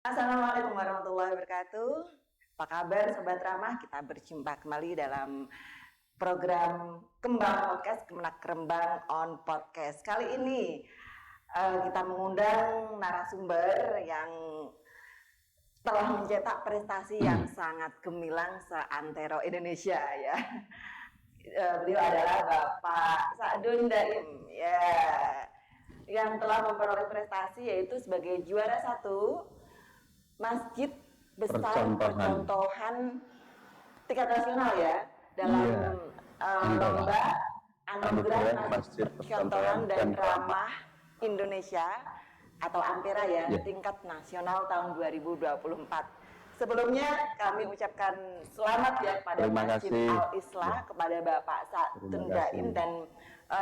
Assalamualaikum warahmatullahi wabarakatuh. Apa kabar Sobat Ramah? Kita berjumpa kembali dalam program Kembang Podcast, Kemenak Rembang on Podcast. Kali ini kita mengundang narasumber yang telah mencetak prestasi yang sangat gemilang seantero Indonesia ya. Beliau adalah Bapak Sa'dun Daim ya, yang telah memperoleh prestasi yaitu sebagai juara 1 Masjid Besar Percontohan tingkat nasional ya dalam lomba Anugerah Masjid Percontohan dan Ramah Indonesia atau Ampera ya tingkat nasional tahun 2024. Sebelumnya kami ucapkan selamat ya kepada Masjid Al-Islah, kepada Bapak Sa'dun Daim dan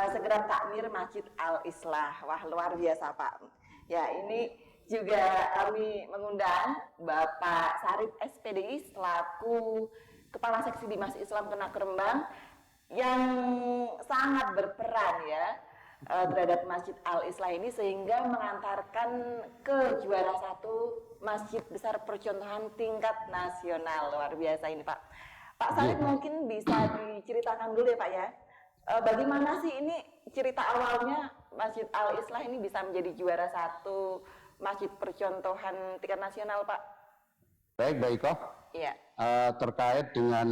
segera takmir Masjid Al-Islah. Wah, luar biasa Pak. Ya, ini juga kami mengundang Bapak Sarip SPDI selaku Kepala Seksi Dimas Islam Kemenak Rembang yang sangat berperan ya terhadap Masjid Al-Islah ini sehingga mengantarkan ke juara 1 Masjid Besar Percontohan tingkat nasional. Luar biasa ini Pak. Pak Sarip mungkin bisa diceritakan dulu ya Pak ya. Bagaimana sih ini cerita awalnya Masjid Al-Islah ini bisa menjadi juara 1 Masjid Percontohan tingkat nasional, Pak? Baik, Mbak Iko. Iya. Terkait dengan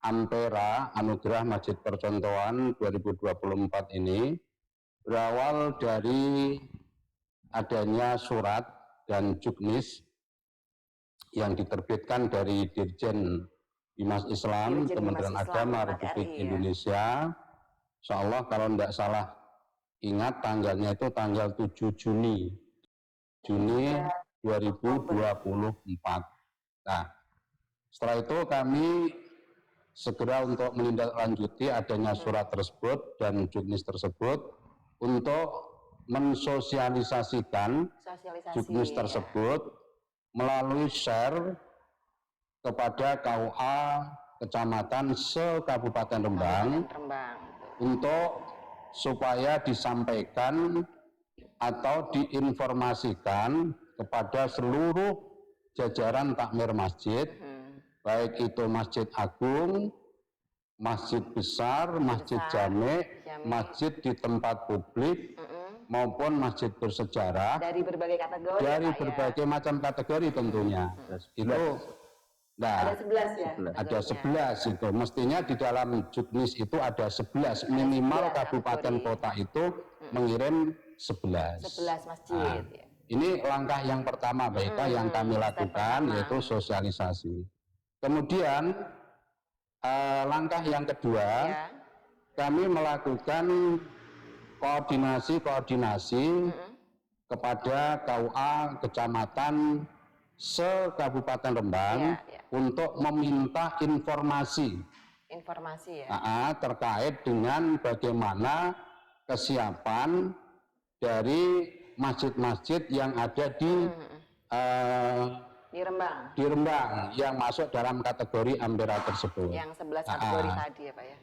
Ampera Anugerah Masjid Percontohan 2024 ini berawal dari adanya surat dan juknis yang diterbitkan dari Dirjen Dimas Islam Kementerian Agama Republik Indonesia. Insyaallah kalau tidak salah ingat tanggalnya itu tanggal 7 Juni 2024. Nah, setelah itu kami segera untuk menindaklanjuti adanya surat tersebut dan juknis tersebut untuk mensosialisasikan juknis tersebut melalui share kepada KUA Kecamatan se-Kabupaten Rembang untuk supaya disampaikan atau diinformasikan kepada seluruh jajaran takmir masjid, baik itu Masjid Agung, Masjid Besar, Masjid Jami', masjid di tempat publik, maupun masjid bersejarah. Dari berbagai kategori. Dari berbagai macam kategori tentunya. Itu ada 11 ya? Ada 11 itu. Mestinya di dalam juknis itu ada 11. Minimal kabupaten kota itu mengirim 11. 11 masjid. Ini langkah yang pertama Mbak Ika yang kami lakukan yaitu sosialisasi. Kemudian langkah yang kedua kami melakukan koordinasi kepada KUA Kecamatan se-Kabupaten Rembang untuk meminta informasi terkait dengan bagaimana kesiapan dari masjid-masjid yang ada di Rembang yang masuk dalam kategori Ampera tersebut. Yang 11 kategori tadi ya Pak ya.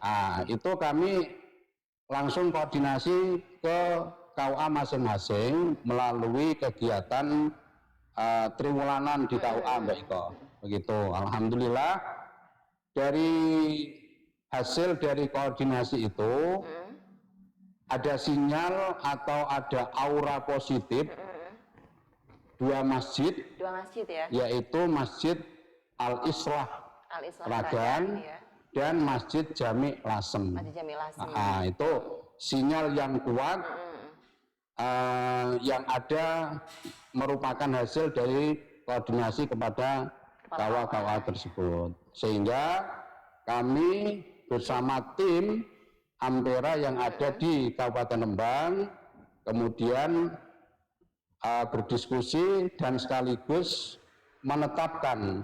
Itu kami langsung koordinasi ke KUA masing-masing melalui kegiatan triwulanan di KUA Mbak Iko. Begitu. Alhamdulillah dari hasil dari koordinasi itu ada sinyal atau ada aura positif dua masjid ya, yaitu Masjid Al-Islah Ragan dan Masjid Jami' Lasem. Itu sinyal yang kuat yang ada merupakan hasil dari koordinasi kepada KUA tersebut, sehingga kami bersama tim Ampera yang ada di Kabupaten Rembang kemudian berdiskusi dan sekaligus menetapkan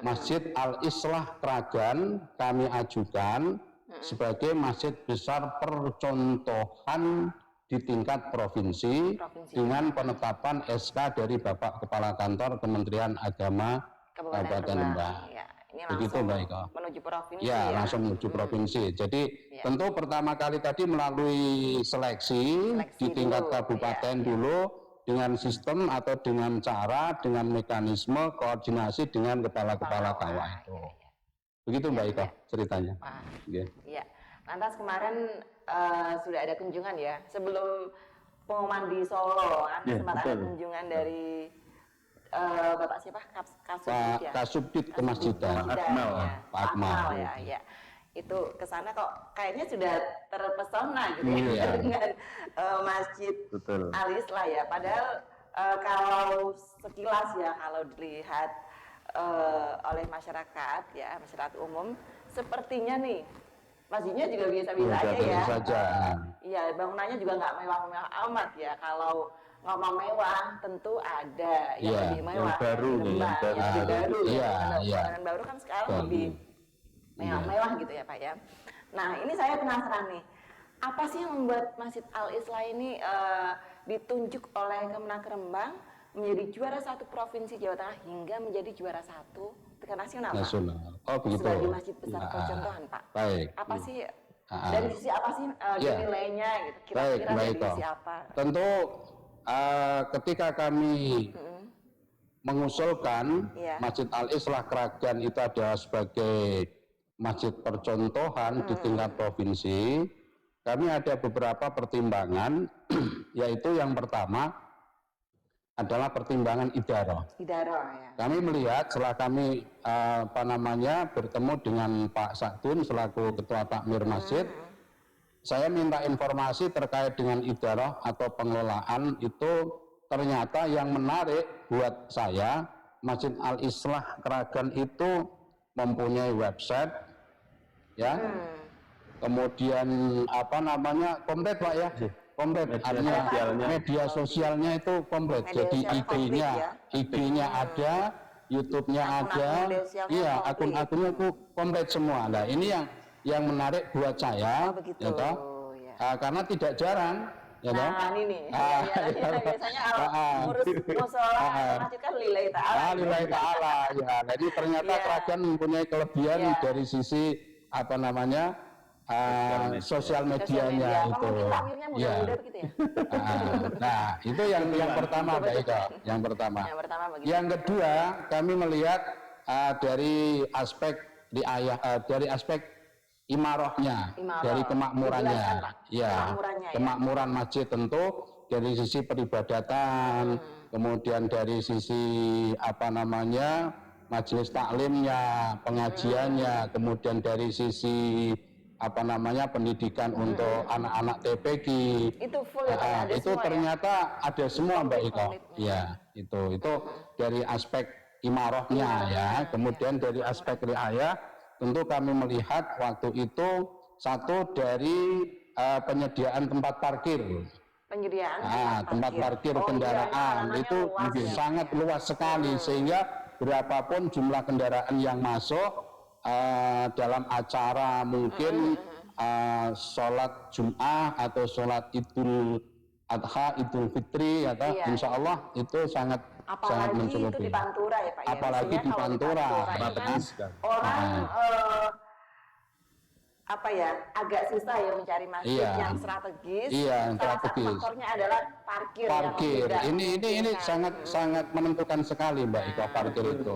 Masjid Al-Islah Ragan kami ajukan sebagai Masjid Besar Percontohan di tingkat provinsi dengan penetapan SK dari Bapak Kepala Kantor Kementerian Agama Kabupaten Rembang. Ini begitu Mbak Iko. Menuju provinsi ya, langsung menuju provinsi. Jadi tentu pertama kali tadi melalui seleksi di tingkat kabupaten dulu dengan sistem atau dengan cara, dengan mekanisme koordinasi dengan kepala-kepala kawah itu. Begitu Mbak Ika ceritanya. Wah. Okay. Iya. Lantas kemarin sudah ada kunjungan ya sebelum pengumuman di Solo kan sempat ada kunjungan dari Bapak siapa? Kasubdit ya? Kasubdit Kemasjidan. Pak Akmal ya. Itu kesana kok kayaknya sudah terpesona gitu ya dengan Masjid Al-Islah ya. Padahal kalau sekilas ya kalau dilihat oleh masyarakat ya, masyarakat umum sepertinya nih masjidnya juga biasa-biasa aja ya. Iya, bangunannya juga nggak mewah-mewah amat ya. Kalau ngomong mewah tentu ada yang lebih mewah. Yang baru Bangunan baru kan sekarang lebih mewah-mewah gitu ya Pak ya. Nah ini saya penasaran nih, apa sih yang membuat Masjid Al-Islah ini ditunjuk oleh Kemenak Rembang menjadi juara 1 Provinsi Jawa Tengah hingga menjadi juara 1 tingkat nasional, Pak? Oh begitu. Sebagai masjid besar percontohan, Pak. Baik. Apa sih dari sisi apa sih nilainya gitu? Kira-kira dari sisi apa? Tentu ketika kami mengusulkan Masjid Al-Islah Kragan itu adalah sebagai masjid percontohan di tingkat provinsi, kami ada beberapa pertimbangan, yaitu yang pertama adalah pertimbangan idaroh. Ya. Kami melihat setelah kami bertemu dengan Pak Sakdun selaku Ketua Takmir Masjid, saya minta informasi terkait dengan idaroh atau pengelolaan itu ternyata yang menarik buat saya, Masjid Al-Islah Kragan itu mempunyai website, ya, kemudian komplit Pak ya. Komplit, artinya media sosialnya itu komplit. Jadi IG-nya ada, YouTube-nya ada, iya akun-akunnya itu komplit semua. Nah ini yang menarik buat saya, karena tidak jarang. Nah ini biasanya kalau ngurus musola masjid kan lillahi ta'ala. Lillahi ta'ala, ya. Jadi ternyata Kragan mempunyai kelebihan dari sisi sosial medianya itu. Mudah-mudah begitu ya. Nah, itu yang pertama Mbak Ika. Yang pertama. Yang kedua, kami melihat dari aspek dari aspek imarahnya, dari kemakmurannya. Ya, kemakmuran masjid tentu dari sisi peribadatan, kemudian dari sisi majelis taklimnya, pengajiannya, kemudian dari sisi pendidikan untuk anak-anak TPQ itu full ya, itu ternyata ada semua Mbak Ika. Ya, itu dari aspek imarahnya ya. Kemudian dari aspek riayah tentu kami melihat waktu itu satu dari penyediaan tempat parkir. Tempat parkir kendaraan itu sangat luas sekali sehingga berapapun jumlah kendaraan yang masuk dalam acara mungkin sholat Jum'ah atau sholat Idul Adha, Idul Fitri, insya Allah itu sangat mencukupi. Itu di Pantura ya Pak ya? Apalagi di Pantura. Orang agak susah ya mencari masjid yang strategis. Salah satu faktornya adalah parkir. Ini sangat menentukan sekali Mbak Ika, parkir itu.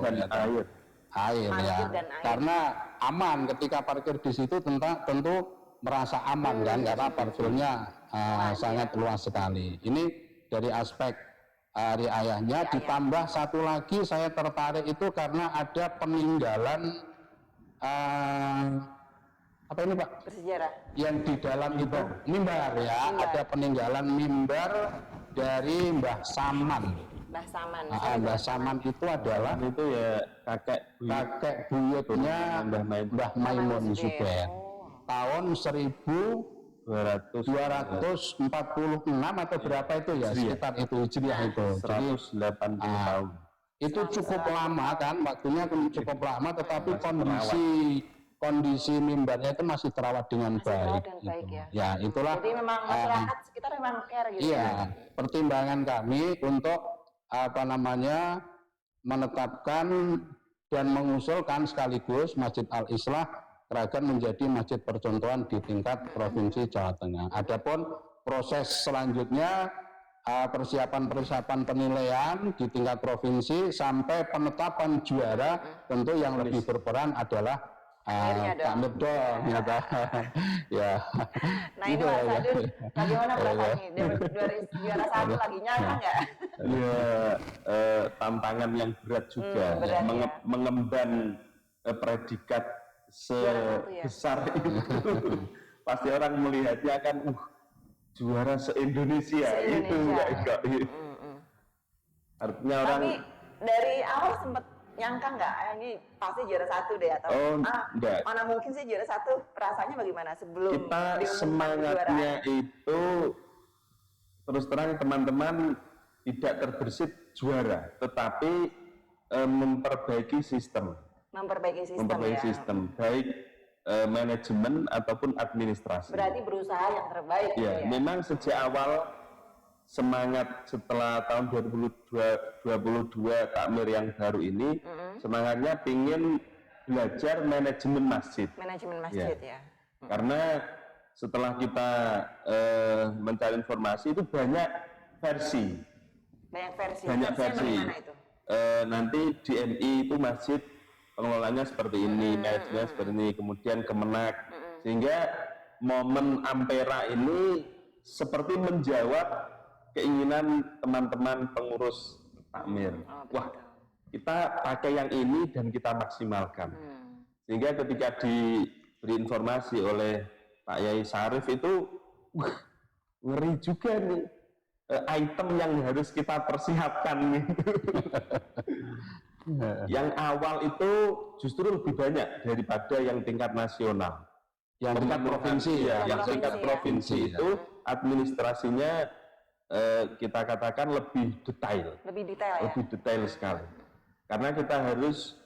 Air ya, karena aman ketika parkir di situ tentu merasa aman kan, karena parkirnya sangat luas sekali. Ini dari aspek riayahnya. Ditambah satu lagi saya tertarik itu karena ada peninggalan ini Pak? Bersejarah. Yang di dalam itu mimbar ya, ada peninggalan mimbar dari Mbah Saman. Mbah Saman itu adalah kakek buyutnya Mbah Maimun Zubair. Tahun 1246 atau berapa itu ya, sekitar itu Hijriah itu. 180 tahun. Itu cukup lama kan, waktunya cukup lama, tetapi kondisi mimbarnya itu masih terawat dengan baik. Ya, itulah. Jadi memang masyarakat sekitar memang care gitu. Iya, pertimbangan kami untuk menetapkan dan mengusulkan sekaligus Masjid Al-Islah Kragan menjadi masjid percontohan di tingkat Provinsi Jawa Tengah. Adapun proses selanjutnya persiapan penilaian di tingkat provinsi sampai penetapan juara. Tentu yang lebih berperan adalah Takmir dong, ya. Nah ini Mas Adun, bagaimana perasaannya dari juara 1 lagi nyangka nggak? Ya, tantangan yang berat juga, berat, mengemban predikat sebesar itu. Pasti orang melihatnya kan, juara se-Indonesia, itu enggak. Artinya Tapi orang. dari awal sempat nyangka nggak ini pasti juara 1 deh atau enggak. mana mungkin sih juara 1, perasaannya bagaimana sebelum kita semangatnya itu terus terang teman-teman tidak terbersit juara, tetapi memperbaiki sistem baik manajemen ataupun administrasi. Berarti berusaha yang terbaik ya. Memang sejak awal semangat setelah tahun 2022 takmir yang baru ini, semangatnya ingin belajar manajemen masjid. Ya. Karena setelah kita mencari informasi itu banyak versi. Banyak versi. Itu? Nanti di MI itu masjid pengelolanya seperti ini, manajemennya seperti ini, kemudian Kemenak, sehingga momen Ampera ini seperti menjawab keinginan teman-teman pengurus takmir. Wah, kita pakai yang ini dan kita maksimalkan. Sehingga ketika diberi informasi oleh Pak Yai Sarif itu, ngeri juga nih item yang harus kita persiapkan gitu. Yang awal itu justru lebih banyak daripada yang tingkat nasional. Yang tingkat provinsi tingkat provinsi itu administrasinya kita katakan lebih detail sekali. Karena kita harus,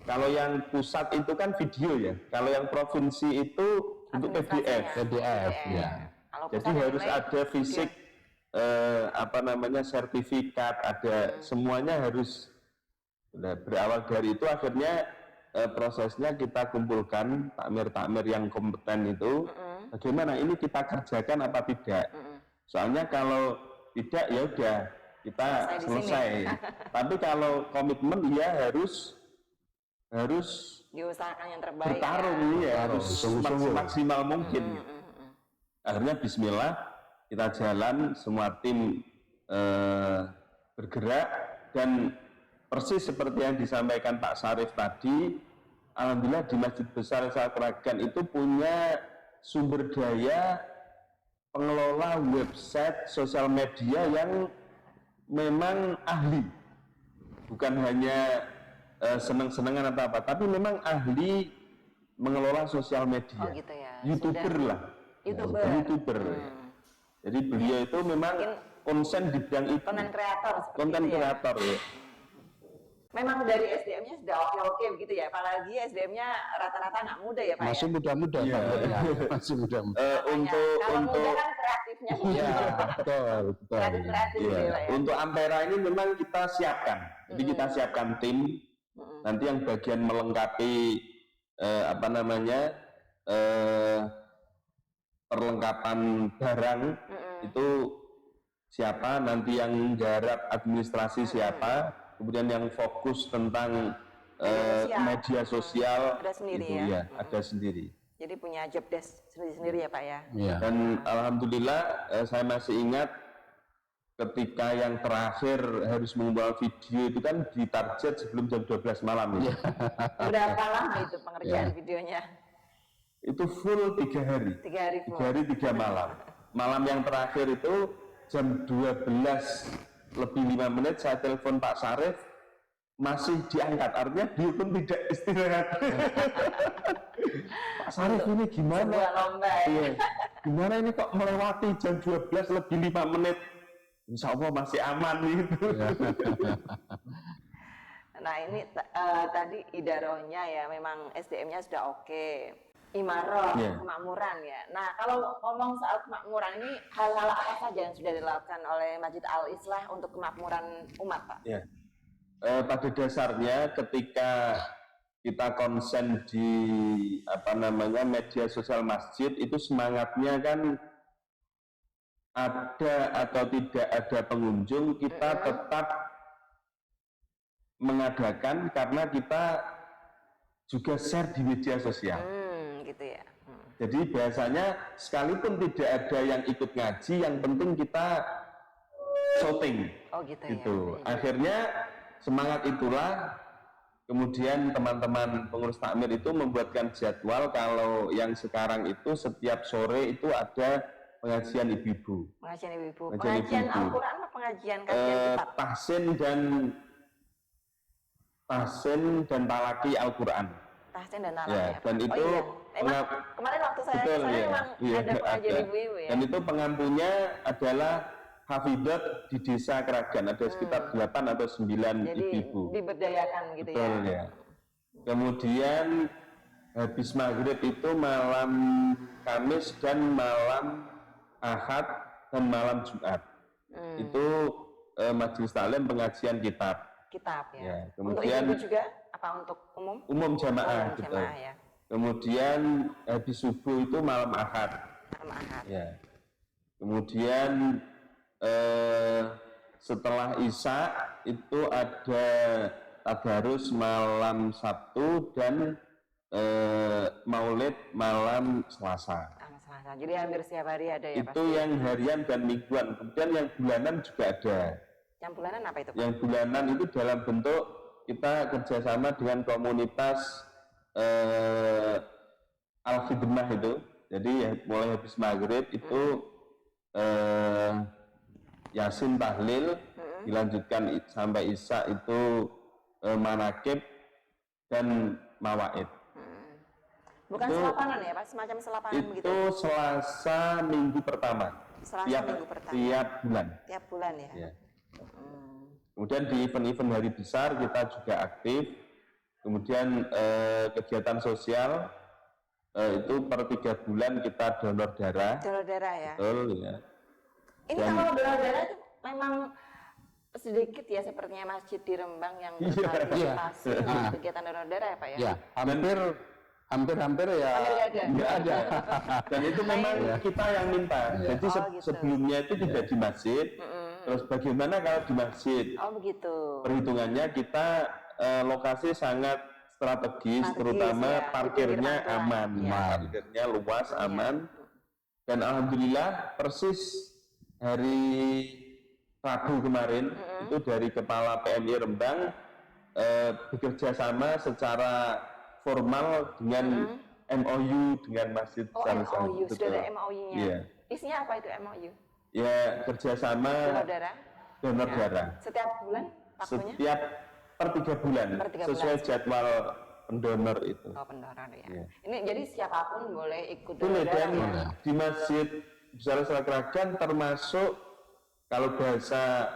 kalau yang pusat itu kan video ya, kalau yang provinsi itu untuk PDF ya. Jadi harus ada fisik, sertifikat, ada semuanya harus. Berawal dari itu akhirnya prosesnya kita kumpulkan takmir-takmir yang kompeten itu, bagaimana ini kita kerjakan apa tidak. Soalnya kalau tidak ya udah kita selesai. Tapi kalau komitmen ya harus diusahakan yang terbaik. Bertarung harus maksimal mungkin. Akhirnya bismillah kita jalan, semua tim bergerak, dan persis seperti yang disampaikan Pak Sarif tadi, alhamdulillah di Masjid Besar Syakragan itu punya sumber daya pengelola website sosial media yang memang ahli, bukan hanya seneng-senengan atau apa, tapi memang ahli mengelola sosial media. Gitu ya. YouTuber. Jadi beliau itu memang konsen di bidang itu. Konten kreator ya. Memang dari SDM-nya sudah oke begitu ya, apalagi SDM-nya rata-rata anak muda ya Pak. Masih muda-muda ya. Masih muda-muda. Kalau muda kan kreatifnya. Betul. Kreatif ya. Untuk Ampera ini memang kita siapkan. Jadi kita siapkan tim. Nanti yang bagian melengkapi perlengkapan barang itu siapa, nanti yang garap administrasi siapa. Kemudian yang fokus tentang media sosial ada sendiri itu ada sendiri. Jadi punya job desk sendiri ya Pak ya. Dan alhamdulillah saya masih ingat ketika yang terakhir harus mengumpulkan video itu kan ditarget sebelum jam 12 malam ya. Berapa lama itu pengerjaan videonya? Itu full 3 hari. 3 hari 3 malam. Malam yang terakhir itu jam 12 lebih 5 menit saya telepon Pak Sarif, masih diangkat, artinya dia pun tidak istirahat. Pak Sarif ini gimana? Gimana ini kok melewati jam 12 lebih 5 menit? Insya Allah masih aman gitu. Nah ini tadi idarohnya ya, memang SDM-nya sudah oke. Imaroh, kemakmuran ya. Nah kalau ngomong soal kemakmuran ini, hal-hal apa saja yang sudah dilakukan oleh Masjid Al-Islah untuk kemakmuran umat Pak? Ya. Pada dasarnya ketika kita konsen di media sosial masjid itu semangatnya kan ada atau tidak ada pengunjung, kita tetap mengadakan karena kita juga share di media sosial. Gitu ya. Jadi biasanya sekalipun tidak ada yang ikut ngaji, yang penting kita shooting. Oh gitu, gitu. ya. Akhirnya semangat itulah kemudian teman-teman pengurus takmir itu membuatkan jadwal kalau yang sekarang itu setiap sore itu ada pengajian ibu-ibu. Pengajian ibu-ibu. Pengajian Al-Quran apa pengajian kajian kitab? Tahsin dan talaki Al-Quran. Tahsin dan talaki. Ya, dan itu kemarin waktu saya memang ada pengajian ibu-ibu ya. Dan itu pengampunya adalah Hafidat di desa Keragan, ada sekitar 8 atau 9 ibu-ibu. Jadi diberdayakan gitu. Betul, ya. Kemudian habis maghrib itu malam Kamis dan malam Ahad dan malam Jumat. Itu majelis taklim pengajian kitab. Kitab ya. Ya, kemudian untuk ibu juga apa untuk umum? Umum jamaah gitu. Jamaah, ya. Kemudian habis subuh itu malam Ahad. Malam Ahad. Ya. Kemudian setelah Isya itu ada tadarus malam Sabtu dan Maulid malam Selasa. Selasa. Jadi hampir setiap hari ada ya. Itu pasti. Yang harian dan mingguan. Kemudian yang bulanan juga ada. Yang bulanan apa itu, Pak? Yang bulanan itu dalam bentuk kita kerjasama dengan komunitas Al-Khidmah itu. Jadi mulai habis maghrib itu Yasin tahlil, dilanjutkan sampai Isya itu manakib dan mawaid. Bukan itu, selapanan ya Pak, semacam selapanan itu begitu? Itu Selasa minggu pertama. Minggu pertama. Tiap bulan. Tiap bulan ya? Ya. Kemudian di event-event hari besar kita juga aktif. Kemudian kegiatan sosial itu per 3 bulan kita donor darah. Donor darah ya? Betul ya. Ini kalau donor darah itu memang sedikit ya sepertinya masjid di Rembang yang berpartisipasi kegiatan donor darah ya Pak ya? Ya, hampir ya nggak ada. Dan itu memang kita yang minta. Jadi gitu. Sebelumnya itu tidak di masjid. Terus bagaimana kalau di masjid? Oh begitu. Perhitungannya kita lokasi sangat strategis terutama parkirnya aman. Parkirnya luas, aman. Dan alhamdulillah persis hari Rabu kemarin itu dari Kepala PMI Rembang bekerja sama secara formal dengan MOU dengan Masjid Sarasah. MOU, sudah ada MOU-nya. Yeah. Isinya apa itu MOU? Ya kerjasama donor darah. Setiap bulan waktunya? Setiap per 3 bulan. Sesuai jadwal pendonor itu. Oh pendonor ya. Yeah. Ini jadi siapapun boleh ikut donor darah. Di Masjid Sarasah Keragan termasuk kalau bahasa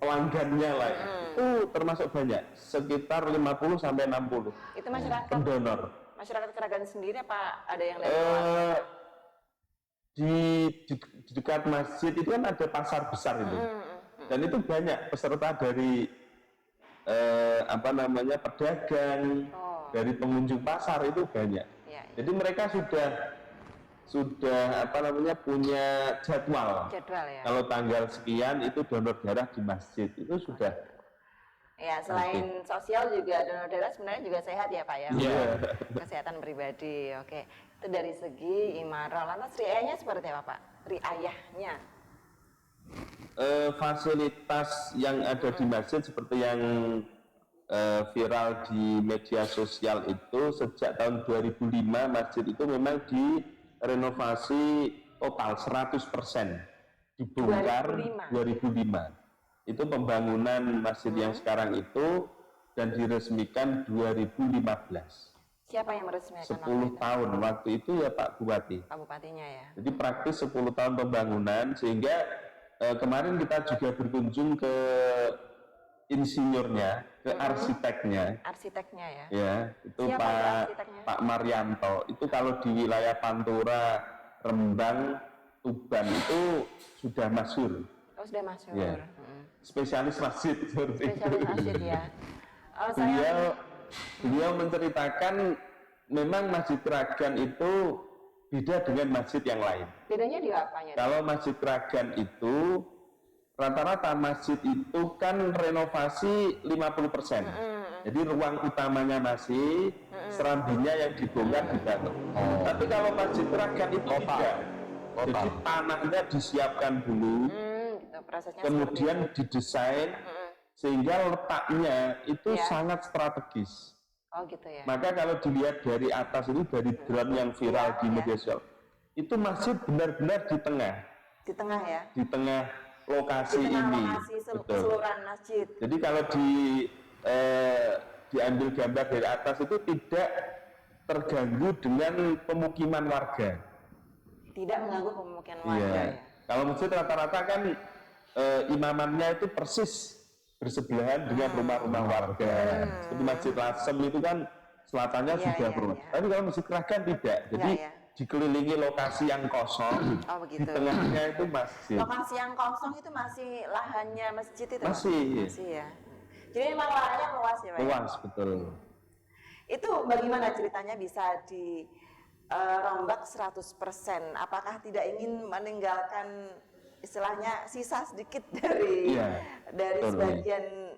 pelanggannya lah itu termasuk banyak, sekitar 50 sampai 60. Itu masyarakat pendonor. Masyarakat Keragan sendiri apa ada yang dari luar? Di dekat masjid itu kan ada pasar besar itu. Dan itu banyak peserta dari pedagang, dari pengunjung pasar itu banyak. Ya. Jadi mereka sudah punya jadwal ya. Kalau tanggal sekian itu donor darah di masjid itu sudah. Ya selain sosial juga donor darah sebenarnya juga sehat ya Pak ya. Kesehatan pribadi. Oke. Itu dari segi imarah. Lantas riayahnya seperti apa Pak? Riayahnya? Fasilitas yang ada di masjid seperti yang viral di media sosial itu sejak tahun 2005 masjid itu memang renovasi total 100% dibongkar 2005. Itu pembangunan masjid yang sekarang itu dan diresmikan 2015. Siapa yang meresmikan? 10 tahun waktu itu ya Pak Bupati. Pak Bupatinya ya. Jadi praktis 10 tahun pembangunan sehingga kemarin kita juga berkunjung ke insinyurnya, ke arsiteknya. Arsiteknya ya. Ya, itu Pak Marianto. Itu kalau di wilayah Pantura, Rembang, Tuban itu sudah masyhur. Oh, sudah masyhur. Ya. Spesialis masjid seperti itu. Spesialis masjid ya. Beliau menceritakan memang Masjid Keragan itu beda dengan masjid yang lain. Bedanya di apanya? Kalau Masjid Kragan itu rata-rata masjid itu kan renovasi 50%. Jadi ruang utamanya masih, serambinya yang dibongkar dibangun. Tapi kalau Masjid Kragan itu tidak. Jadi tanahnya disiapkan dulu, gitu, kemudian didesain, sehingga letaknya itu sangat strategis. Oh gitu ya. Maka kalau dilihat dari atas itu, dari drone yang viral di media sosial, itu masjid benar-benar di tengah. Di tengah ya? Di tengah lokasi di tengah ini. Lokasi keseluruhan masjid. Jadi kalau diambil gambar dari atas itu tidak terganggu dengan pemukiman warga. Tidak mengganggu pemukiman warga ya. Kalau masjid rata-rata kan imamannya itu persis bersebelahan dengan rumah-rumah warga. Seperti Masjid Lasem itu kan selatannya sudah rumah. Tapi kalau Masjid Kragan tidak. Jadi dikelilingi lokasi yang kosong, di tengahnya itu masjid. Lokasi yang kosong itu masih lahannya masjid itu? Masih ya. Jadi memang lahannya luas ya Pak? Luas, betul. Itu bagaimana ceritanya bisa dirombak 100%? Apakah tidak ingin meninggalkan istilahnya sisa sedikit dari sebagian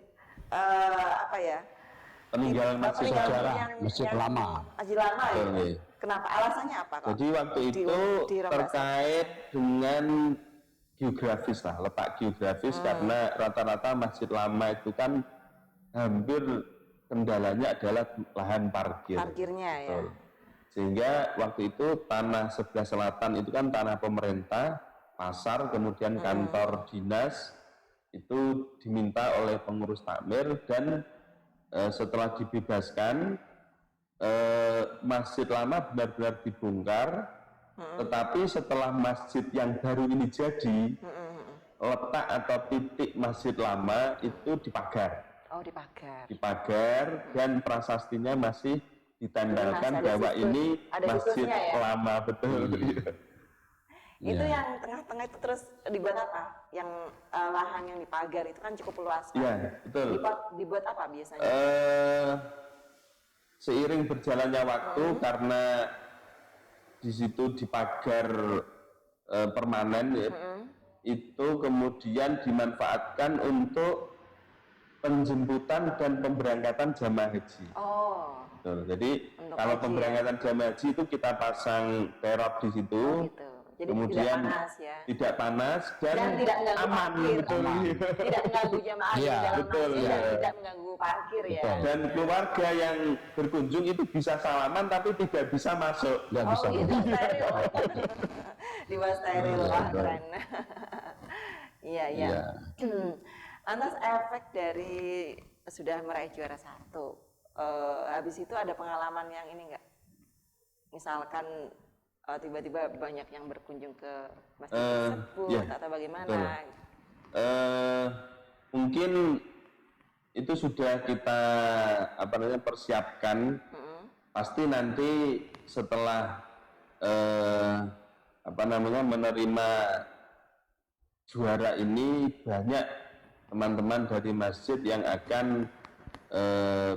peninggalan masjid sejarah, masjid lama. Masjid lama ya. Kenapa? Alasannya apa kok? Jadi waktu itu terkait dengan geografis lah, letak geografis, karena rata-rata masjid lama itu kan hampir kendalanya adalah lahan parkir. Parkirnya ya. Sehingga waktu itu tanah sebelah selatan itu kan tanah pemerintah, pasar, kemudian kantor dinas, itu diminta oleh pengurus takmir, dan setelah dibebaskan, masjid lama benar-benar dibongkar, tetapi setelah masjid yang baru ini jadi, letak atau titik masjid lama itu dipagar. Oh, dipagar. Dipagar, dan prasastinya masih ditempelkan bahwa ini masjid lama, betul. Itu yang tengah-tengah itu terus dibuat apa? Yang lahan yang dipagar itu kan cukup luas kan? Iya, betul. Dibuat apa biasanya? Seiring berjalannya waktu, karena di situ dipagar permanen, itu kemudian dimanfaatkan untuk penjemputan dan pemberangkatan jamaah haji. Oh. Betul. Jadi kalau pemberangkatan jamaah haji itu kita pasang terop di situ. Oh, gitu. Jadi kemudian tidak panas ya. Tidak panas dan aman, betul. Tidak mengganggu jamaah di dalam betul, masjid dan tidak mengganggu parkir ya. Dan keluarga yang berkunjung itu bisa salaman tapi tidak bisa masuk. Tidak bisa. Gitu, steril. Dibuat steril, wah keren. Iya. Lantas efek dari sudah meraih juara 1, habis itu ada pengalaman yang ini enggak? Misalkan tiba-tiba banyak yang berkunjung ke masjid tersebut atau bagaimana? Mungkin itu sudah kita persiapkan. Pasti nanti setelah menerima juara ini, banyak teman-teman dari masjid yang akan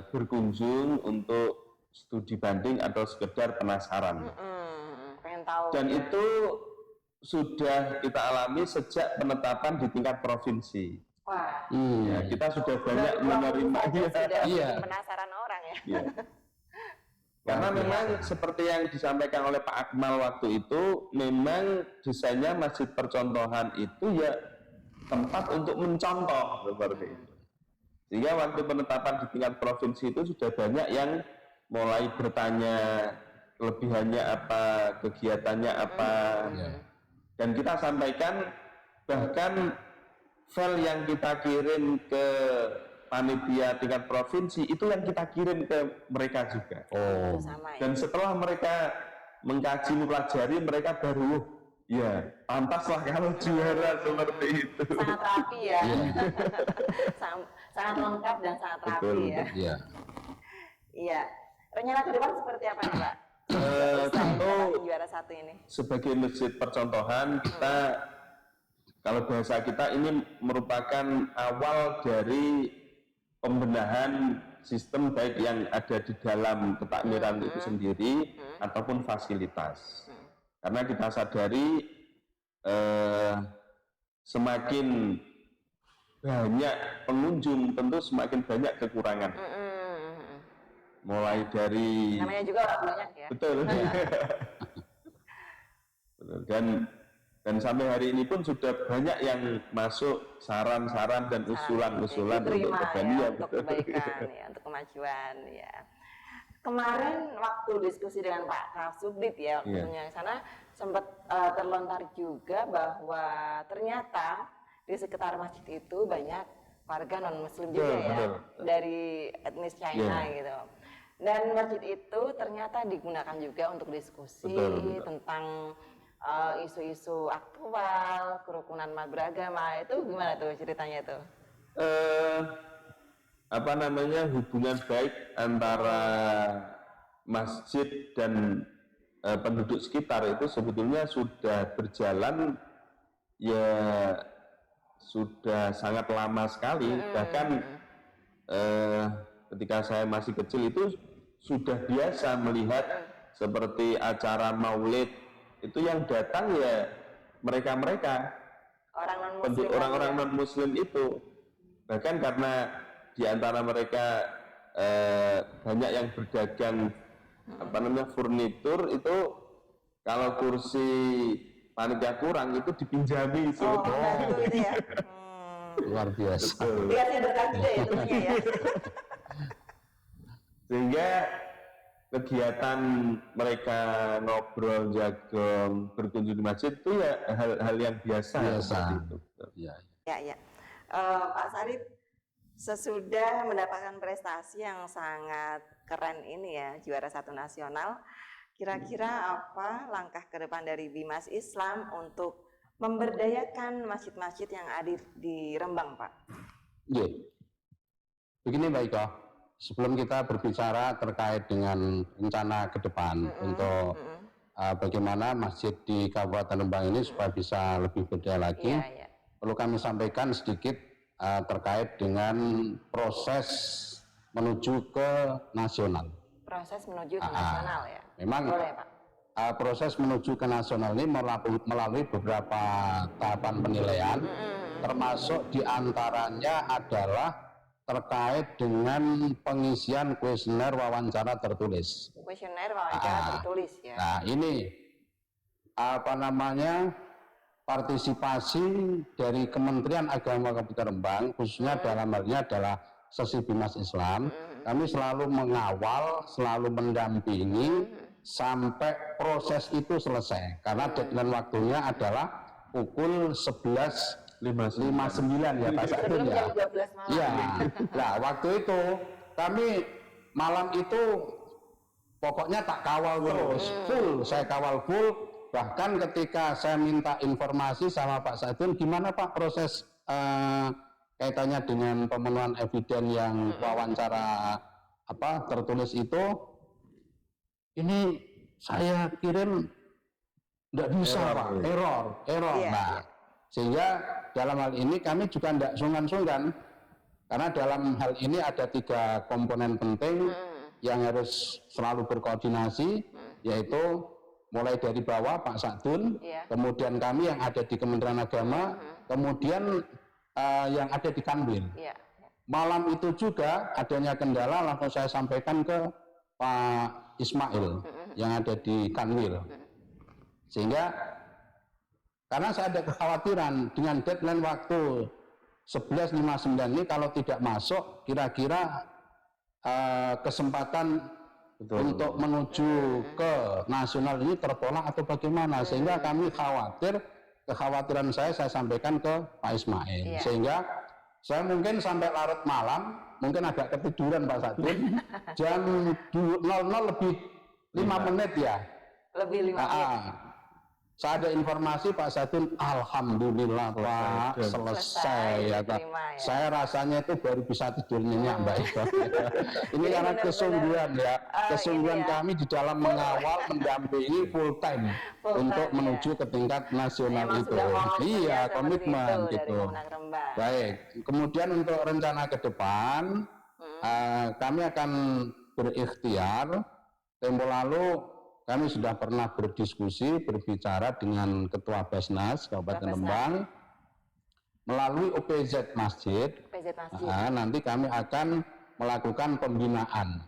berkunjung untuk studi banding atau sekedar penasaran. Pengen tahu. Dan itu sudah kita alami sejak penetapan di tingkat provinsi. Wah. Ya, kita sudah banyak menerima. Penasaran orang ya. Iya. Karena memang seperti yang disampaikan oleh Pak Akmal waktu itu, memang desainnya masjid percontohan itu ya tempat untuk mencontoh seperti itu. Sehingga waktu penetapan di tingkat provinsi itu sudah banyak yang mulai bertanya kelebihannya apa, kegiatannya apa. Dan kita sampaikan, bahkan file yang kita kirim ke panitia tingkat provinsi itu yang kita kirim ke mereka juga. Dan setelah mereka mengkaji, mempelajari, mereka baru pantaslah kalau juara seperti itu. Sangat rapi ya. Sangat lengkap dan sangat rapi ya. Iya. Rencana ke depan seperti apa nih Pak? Tentu juara 1 ini. Sebagai masjid percontohan, kita kalau bahasa kita ini merupakan awal dari pembenahan sistem baik yang ada di dalam ketakmiran itu sendiri ataupun fasilitas. Karena kita sadari semakin banyak pengunjung tentu semakin banyak kekurangan. Mulai dari namanya juga orang banyak ya. Betul. Dan sampai hari ini pun sudah banyak yang masuk saran-saran dan usulan-usulan untuk kebaikan ya, untuk kebaikan ya, untuk kemajuan ya. Kemarin waktu diskusi dengan Pak Kasubdit ya, waktunya sana sempat terlontar juga bahwa ternyata di sekitar masjid itu banyak warga non Muslim juga ya, dari etnis China gitu. Dan masjid itu ternyata digunakan juga untuk diskusi tentang isu-isu aktual, kerukunan beragama. Itu gimana tuh ceritanya tuh? Hubungan baik antara masjid dan penduduk sekitar itu sebetulnya sudah berjalan ya sudah sangat lama sekali. Bahkan ketika saya masih kecil itu sudah biasa melihat seperti acara maulid itu yang datang ya mereka-mereka orang-orang non-muslim itu. Bahkan karena di antara mereka banyak yang berdagang furnitur itu, kalau kursi panitia kurang itu dipinjami itu. Gitu ya. Luar biasa. Iya sih berkah juga ya tentunya ya. Sehingga kegiatan mereka ngobrol, jagong, berkunjung di masjid itu ya hal yang biasa. Itu. Ya. Pak Sarip, sesudah mendapatkan prestasi yang sangat keren ini ya, juara 1 nasional, kira-kira apa langkah ke depan dari Bimas Islam untuk memberdayakan masjid-masjid yang ada di Rembang, Pak? Iya. Begini Mbak Iko, sebelum kita berbicara terkait dengan rencana ke depan untuk bagaimana masjid di Kabupaten Rembang ini supaya bisa lebih berdaya lagi, perlu kami sampaikan sedikit terkait dengan proses menuju ke nasional. Proses menuju ke nasional ya? Memang boleh, Pak. Proses menuju ke nasional ini melalui beberapa tahapan penilaian, termasuk diantaranya adalah terkait dengan pengisian kuesioner wawancara tertulis. Kuesioner wawancara tertulis ya. Nah ini partisipasi dari Kementerian Agama Kabupaten Rembang, khususnya dalam hal ini adalah sesi Bimas Islam. Kami selalu mengawal, selalu mendampingi sampai proses itu selesai. Karena deadline waktunya adalah pukul 11.59 ya Pak Sadun ya. Iya. Nah waktu itu kami malam itu pokoknya tak kawal terus, full saya kawal full. Bahkan ketika saya minta informasi sama Pak Sadun, gimana Pak proses kaitannya dengan pemenuhan eviden yang wawancara tertulis itu, ini saya kirim tidak bisa Pak, error. Nah, sehingga dalam hal ini kami juga tidak sungkan-sungkan, karena dalam hal ini ada 3 komponen penting yang harus selalu berkoordinasi, yaitu mulai dari bawah Pak Sadun, kemudian kami yang ada di Kementerian Agama, kemudian yang ada di Kanwil. Malam itu juga adanya kendala, langsung saya sampaikan ke Pak Ismail yang ada di Kanwil. Sehingga karena saya ada kekhawatiran dengan deadline waktu 11.59 ini kalau tidak masuk, kira-kira kesempatan untuk menuju ke nasional ini tertolak atau bagaimana, sehingga kami kekhawatiran saya sampaikan ke Pak Ismail, sehingga saya mungkin sampai larut malam, mungkin agak ketiduran Pak Sadun, jam 00 lebih 5 menit ya. Lebih 5 menit. Saya ada informasi Pak Sadun, alhamdulillah Pak, selesai ya Pak. Saya rasanya itu baru bisa tidur nyenyak Mbak Iko. Ini karena kesungguhan ya, kesungguhan kami di dalam mengawal, mendampingi full time untuk menuju ke tingkat nasional itu. Iya, komitmen gitu. Baik, kemudian untuk rencana ke depan, kami akan berikhtiar. Tempo lalu kami sudah pernah berdiskusi, berbicara dengan Ketua Basnas Kabupaten Rembang melalui OPZ Masjid. Nanti kami akan melakukan pembinaan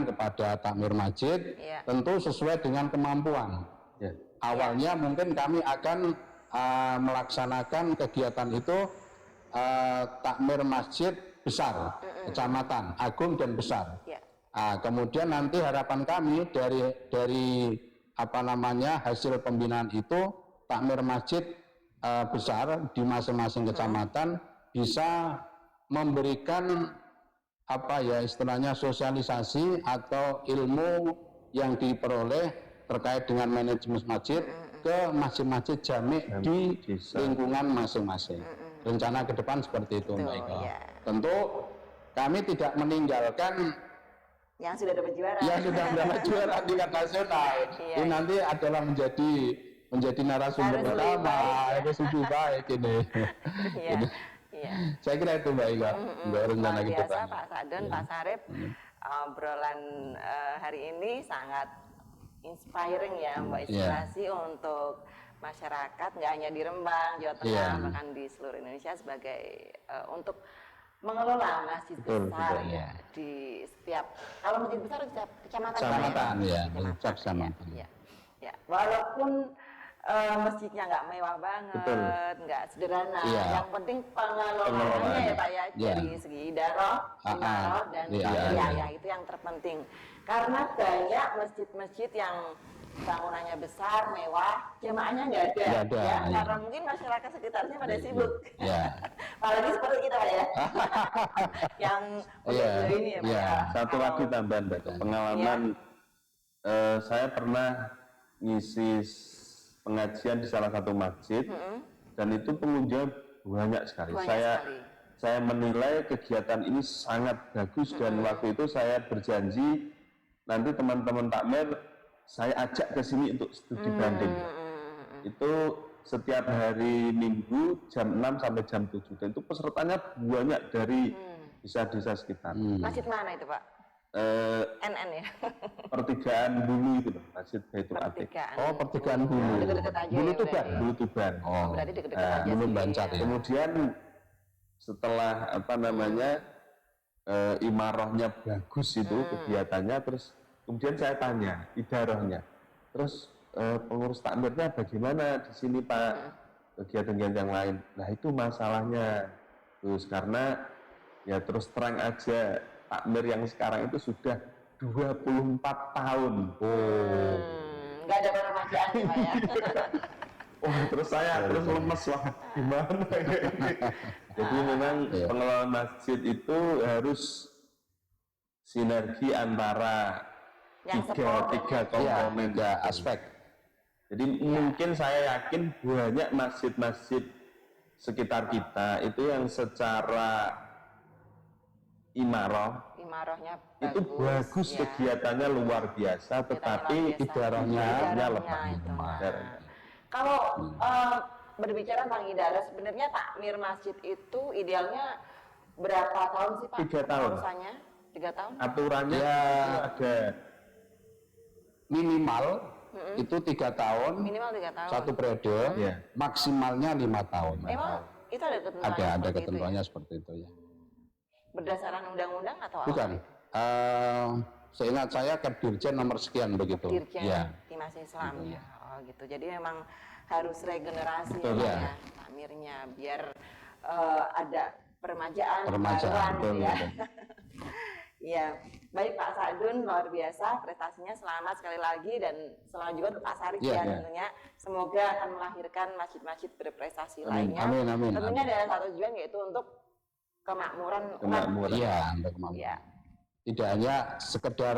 kepada takmir masjid, tentu sesuai dengan kemampuan. Awalnya mungkin kami akan melaksanakan kegiatan itu takmir masjid besar, kecamatan, agung dan besar. Kemudian nanti harapan kami dari hasil pembinaan itu takmir masjid besar di masing-masing kecamatan bisa memberikan istilahnya sosialisasi atau ilmu yang diperoleh terkait dengan manajemen masjid ke masjid-masjid jami di lingkungan masing-masing. Rencana ke depan seperti itu, Mbak Ika. Tentu kami tidak meninggalkan yang sudah dapat juara. Yang sudah mendapat juara tingkat nasional. Ini nanti adalah menjadi narasumber utama, harus lebih baik ini. Saya kira itu Mbak Ika. Luar biasa Pak Sadun, Pak Sarip. Obrolan hari ini sangat inspiring ya, Mbak, inspirasi untuk masyarakat, nggak hanya di Rembang, Jawa Tengah, bahkan di seluruh Indonesia sebagai untuk mengelola masjid besar di setiap, kalau masjid besar di setiap kecamatan, walaupun masjidnya nggak mewah banget, nggak sederhana, yang penting pengelolaannya ya Pak ya, dari segi imaroh dan itu yang terpenting, karena banyak masjid-masjid yang bangunannya besar, mewah, jemaahnya nggak ada, karena mungkin masyarakat sekitarnya pada sibuk. Apalagi seperti kita ya, yang ini ya Pak. Satu lagi tambahan, pengalaman saya pernah ngisi pengajian di salah satu masjid, dan itu pengunjung banyak sekali. Saya menilai kegiatan ini sangat bagus, dan waktu itu saya berjanji nanti teman-teman takmir saya ajak ke sini untuk studi banding. Itu setiap hari Minggu jam 6 sampai jam 7, dan itu pesertanya banyak dari desa-desa sekitar. Masjid mana itu Pak? NN ya? Pertigaan Bulu itu loh, Masjid Baitul Atiq. Pertigaan Bulu. Deket-deket aja. Bulu Tuban. Bulu Tuban. Berarti deket-deket aja. Bulu Bancar ya. Kemudian setelah imarohnya bagus itu kegiatannya, terus kemudian saya tanya idarohnya, terus pengurus takmirnya bagaimana di sini Pak, kegiatan yang lain. Nah itu masalahnya, terus karena ya terus terang aja takmir yang sekarang itu sudah 24 tahun. Nggak ada peremajaan ya Pak ya. Terus saya terus lemes, wah gimana ini. Jadi memang pengelolaan masjid itu harus sinergi antara tiga komponen, aspek. Jadi mungkin saya yakin banyak masjid-masjid sekitar kita itu yang secara imarohnya itu bagus, kegiatannya luar biasa, tetapi idarahnya lemah. Kalau berbicara tentang idarah, sebenarnya takmir masjid itu idealnya berapa tahun sih Pak? 3 tahun. 3 tahun? Aturannya ada minimal itu 3 tahun. Minimal 3 tahun. Satu periode, maksimalnya 5 tahun. Emang itu ada ketentuannya? Ada ketentuannya seperti itu ya. Berdasarkan undang-undang atau apa? Bukan. Seingat saya Dirjen nomor sekian begitu. Dirjen Timnas Islam ya. Gitu. Jadi memang harus regenerasi ya takmirnya biar ada peremajaan gitu ya. Ya, baik Pak Sadun, luar biasa prestasinya, selamat sekali lagi, dan selamat juga untuk Pak Sarip tentunya. Semoga akan melahirkan masjid-masjid berprestasi lainnya. Amin. Tentunya ada satu tujuan, yaitu untuk kemakmuran umat. Iya, untuk kemakmuran. Tidak hanya sekedar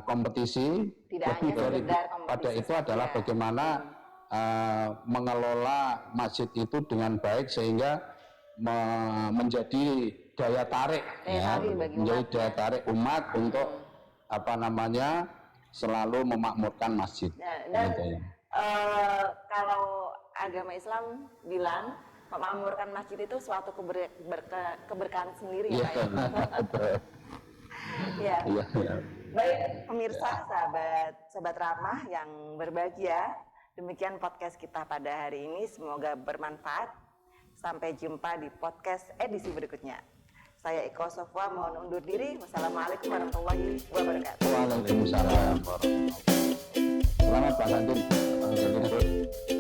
kompetisi, lebih pada itu adalah bagaimana mengelola masjid itu dengan baik sehingga menjadi daya tarik, menjadi daya tarik umat untuk selalu memakmurkan masjid. Kalau agama Islam bilang memakmurkan masjid itu suatu keberkahan sendiri ya Pak. Baik pemirsa, sahabat ramah yang berbahagia, demikian podcast kita pada hari ini, semoga bermanfaat. Sampai jumpa di podcast edisi berikutnya. Saya Iko Sofwa mohon undur diri. Wassalamualaikum warahmatullahi wabarakatuh. Waalaikumsalam warahmatullahi wabarakatuh. Selamat Pak Santin.